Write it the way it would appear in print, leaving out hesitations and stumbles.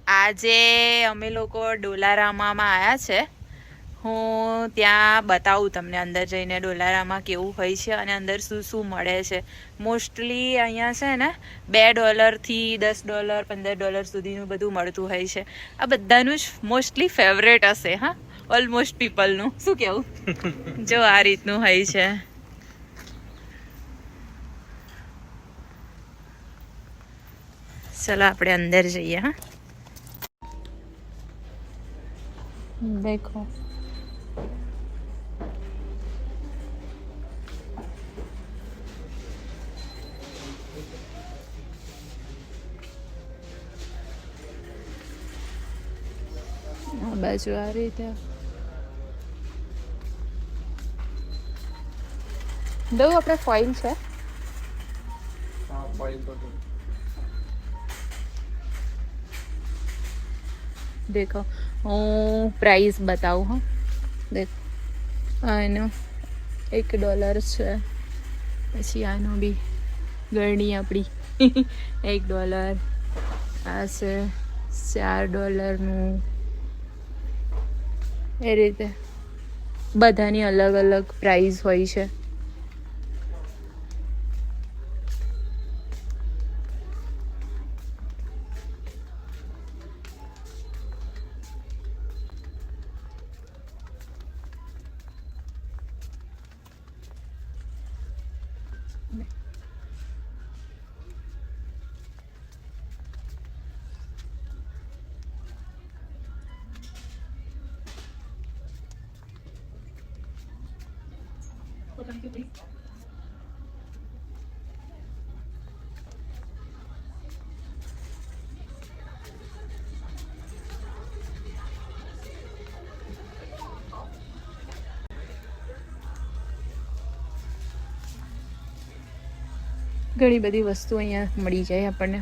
આજે અમે લોકો ડોલારામામાં આવ્યા છે. હું ત્યાં બતાવું તમને અંદર જઈને ડોલારામાં કેવું હોય છે અને અંદર શું શું મળે છે. મોસ્ટલી અહીંયા છે ને $2 થી $10, $15 સુધીનું બધું મળતું હોય છે. આ બધાનું જ મોસ્ટલી ફેવરેટ હશે. હા, ઓલમોસ્ટ પીપલનું. શું કેવું? જો આ રીતનું હોય છે. ચલો આપણે અંદર જઈએ. હા, દેખો આ બાજુ આ રીતે દઉં આપણે ફોઇલ છે. દેખો હું પ્રાઇસ બતાવું. હા, દેખો આનો $1 છે. પછી આનો બી ગરણી આપણી $1. આ છે $4નું. એ રીતે બધાની અલગ અલગ પ્રાઇસ હોય છે. ઘણી બધી વસ્તુ અહીંયા મળી જાય આપણને.